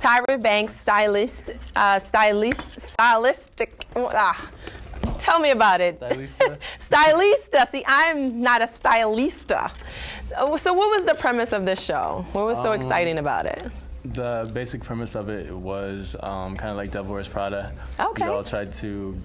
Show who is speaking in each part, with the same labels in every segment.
Speaker 1: Tyra Banks, stylistic. Tell me about it.
Speaker 2: Stylista?
Speaker 1: Stylista. See, I'm not a stylista. So what was the premise of this show? What was so exciting about it?
Speaker 2: The basic premise of it was kind of like Devil Wears Prada.
Speaker 1: Okay.
Speaker 2: We all tried to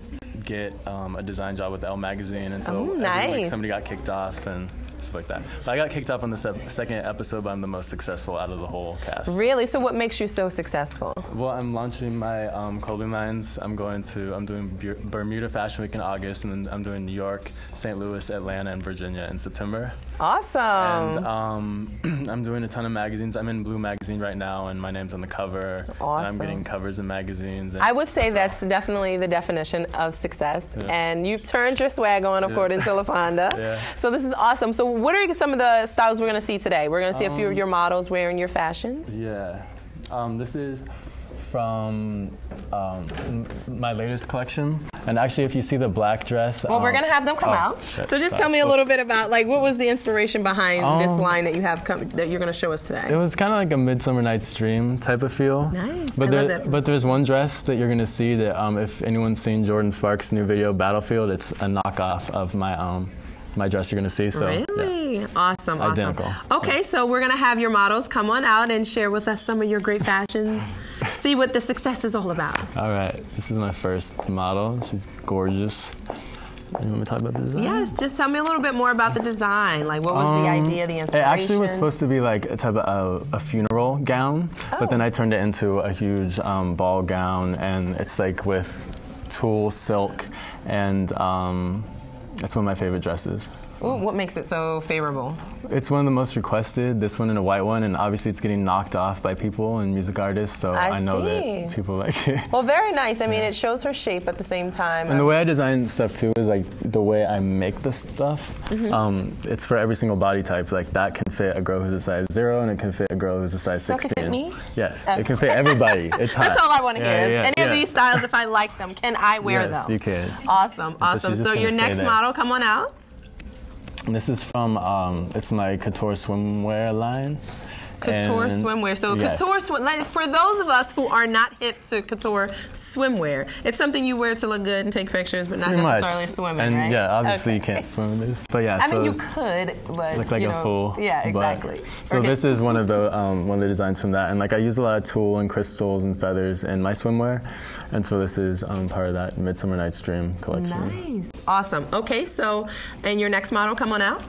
Speaker 2: get a design job with Elle magazine, and so
Speaker 1: nice.
Speaker 2: somebody got kicked off and stuff like that. But I got kicked off on the second episode, but I'm the most successful out of the whole cast.
Speaker 1: Really? So what makes you so successful?
Speaker 2: Well, I'm launching my clothing lines. I'm doing Bermuda Fashion Week in August, and then I'm doing New York, St. Louis, Atlanta, and Virginia in September.
Speaker 1: Awesome.
Speaker 2: And I'm doing a ton of magazines. I'm in Blue Magazine right now, and my name's on the cover.
Speaker 1: Awesome.
Speaker 2: And I'm getting covers in magazines. And
Speaker 1: I would say that's definitely the definition of success. Yeah. And you've turned your swag on, according to LaFonda.
Speaker 2: Yeah.
Speaker 1: So this is awesome. So what are some of the styles we're going to see today? We're going to see a few of your models wearing your fashions.
Speaker 2: Yeah. This is from my latest collection. And actually, if you see the black dress...
Speaker 1: Well, we're going to have them come out.
Speaker 2: Shit,
Speaker 1: so just tell me a little bit about, like, what was the inspiration behind this line that you have that you're going to show us today?
Speaker 2: It was kind of like a Midsummer Night's Dream type of feel.
Speaker 1: Nice.
Speaker 2: But there's one dress that you're going to see that if anyone's seen Jordan Sparks' new video, Battlefield, it's a knockoff of my dress you're going to see. So,
Speaker 1: really? Yeah. Awesome.
Speaker 2: Identical.
Speaker 1: Okay, so we're going to have your models come on out and share with us some of your great fashions. See what the success is all about.
Speaker 2: All right. This is my first model. She's gorgeous. You want me to talk about the design?
Speaker 1: Yes, just tell me a little bit more about the design. Like, what was the idea, the inspiration?
Speaker 2: It actually was supposed to be like a type of a funeral gown, but then I turned it into a huge ball gown, and it's like with tulle silk, and it's one of my favorite dresses.
Speaker 1: Ooh, what makes it so favorable?
Speaker 2: It's one of the most requested, this one and a white one, and obviously it's getting knocked off by people and music artists, so I know that people like it.
Speaker 1: Well, very nice. I mean, it shows her shape at the same time.
Speaker 2: And the way I design stuff too is like the way I make the stuff. It's for every single body type. Like that can fit a girl who's a size 0, and it can fit a girl who's a size 16.
Speaker 1: So it can fit me?
Speaker 2: Yes, it can fit everybody. It's hot.
Speaker 1: That's all I want to hear. Any of these styles, if I like them, can I wear them?
Speaker 2: Yes, you can.
Speaker 1: Awesome, awesome. So your next model, come on out.
Speaker 2: And this is from, it's my Couture swimwear line.
Speaker 1: Couture swimwear. So
Speaker 2: yes.
Speaker 1: Couture swimwear, for those of us who are not hip to Couture swimwear, it's something you wear to look good and take pictures, but not
Speaker 2: Pretty
Speaker 1: necessarily
Speaker 2: much.
Speaker 1: swimming,
Speaker 2: and
Speaker 1: right?
Speaker 2: Yeah, obviously you can't swim in this, but yeah.
Speaker 1: I mean, you could, but
Speaker 2: look like a fool.
Speaker 1: Yeah, exactly.
Speaker 2: So this is one of the designs from that, and like I use a lot of tulle and crystals and feathers in my swimwear, and so this is part of that Midsummer Night's Dream collection.
Speaker 1: Nice, awesome. Okay, so and your next model, come on out.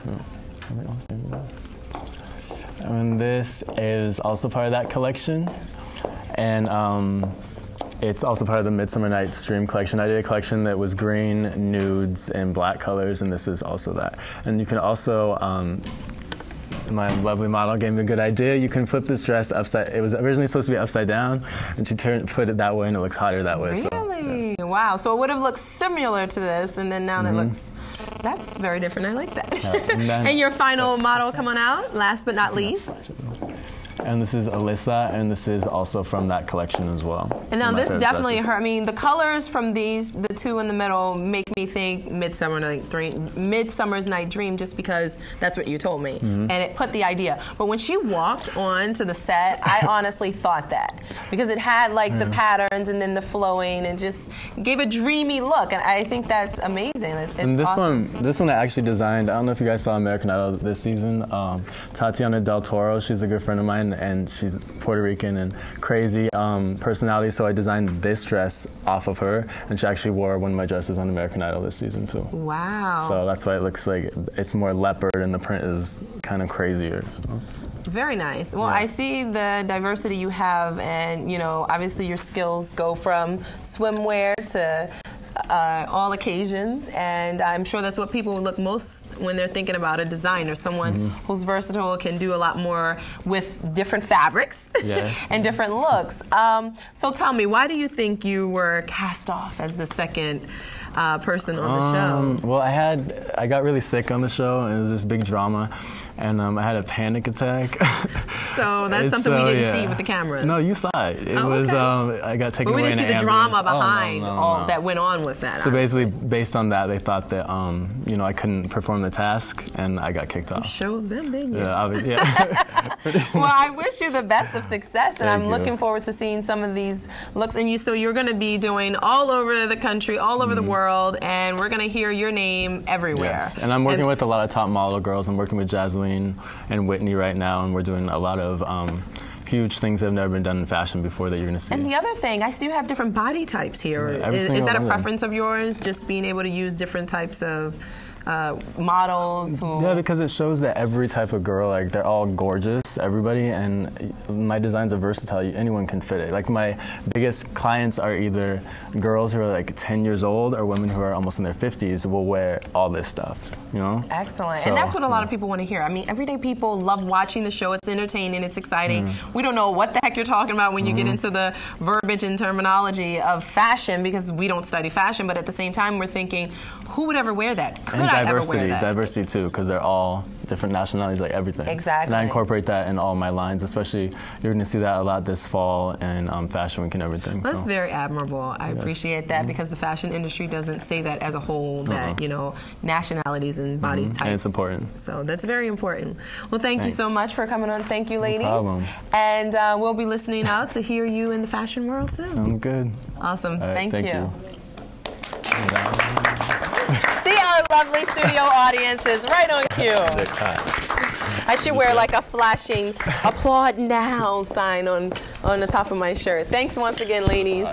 Speaker 2: And this is also part of that collection, and it's also part of the Midsummer Night's Dream collection. I did a collection that was green, nudes, and black colors, and this is also that. And you can also, my lovely model gave me a good idea. You can flip this dress upside. It was originally supposed to be upside down, and she put it that way, and it looks hotter that way.
Speaker 1: Really?
Speaker 2: So, yeah.
Speaker 1: Wow. So it would have looked similar to this, and then now it looks. That's very different. I like that. And your final model, come on out. Last but not least.
Speaker 2: And this is Alyssa, and this is also from that collection as well.
Speaker 1: And now this definitely, I mean, the colors from these, the two in the middle, make me think Midsummer's Night Dream, just because that's what you told me. And it put the idea. But when she walked on to the set, I honestly thought that. Because it had like the patterns and then the flowing and just gave a dreamy look. And I think that's amazing. It's
Speaker 2: and
Speaker 1: awesome.
Speaker 2: This one I actually designed. I don't know if you guys saw American Idol this season. Tatiana Del Toro, she's a good friend of mine, and she's Puerto Rican and crazy personality, so I designed this dress off of her, and she actually wore one of my dresses on American Idol this season too.
Speaker 1: Wow.
Speaker 2: So that's why it looks like it's more leopard and the print is kind of crazier.
Speaker 1: Very nice. Well, I see the diversity you have, and you know, obviously your skills go from swimwear to all occasions, and I'm sure that's what people look most when they're thinking about a designer, someone who's versatile, can do a lot more with different fabrics and different looks. So tell me, why do you think you were cast off as the second person on the show?
Speaker 2: Well, I got really sick on the show, and it was this big drama, and I had a panic attack.
Speaker 1: So that's something we didn't see with the cameras.
Speaker 2: No, you saw it. It was I got taken away in an ambulance.
Speaker 1: But we didn't see the drama behind all that went on with that.
Speaker 2: So basically, based on that, they thought that I couldn't perform the task, and I got kicked off.
Speaker 1: You showed them, didn't you?
Speaker 2: Yeah.
Speaker 1: Well, I wish you the best of success, and I'm looking
Speaker 2: you.
Speaker 1: forward to seeing some of these looks. And so you're going to be doing all over the country, all over the world, and we're going to hear your name everywhere.
Speaker 2: Yes, and I'm working with a lot of top model girls. I'm working with Jasleen and Whitney right now, and we're doing a lot of huge things that have never been done in fashion before that you're going to see.
Speaker 1: And the other thing, I see you have different body types here.
Speaker 2: Yeah,
Speaker 1: is that a preference of yours, just being able to use different types of models?
Speaker 2: Yeah, because it shows that every type of girl, like, they're all gorgeous, everybody, and my designs are versatile. Anyone can fit it. Like, my biggest clients are either girls who are like 10 years old or women who are almost in their 50s will wear all this stuff, you know?
Speaker 1: Excellent. So, and that's what a lot of people want to hear. I mean, everyday people love watching the show. It's entertaining. It's exciting. We don't know what the heck you're talking about when you get into the verbiage and terminology of fashion, because we don't study fashion, but at the same time, we're thinking, who would ever wear that? Could I ever wear that?
Speaker 2: Diversity too, because they're all different nationalities, like everything.
Speaker 1: Exactly.
Speaker 2: And I incorporate that in all my lines, especially you're going to see that a lot this fall in Fashion Week and everything.
Speaker 1: Well, that's very admirable. I appreciate that, because the fashion industry doesn't say that as a whole, that, nationalities and body types.
Speaker 2: And it's important.
Speaker 1: So that's very important. Well, thank you so much for coming on. Thank you, ladies.
Speaker 2: No problem.
Speaker 1: And we'll be listening out to hear you in the fashion world soon.
Speaker 2: Sounds good.
Speaker 1: Awesome.
Speaker 2: Right, thank you.
Speaker 1: See our lovely studio audience is right on cue. I should wear like a flashing applaud now sign on the top of my shirt. Thanks once again, ladies.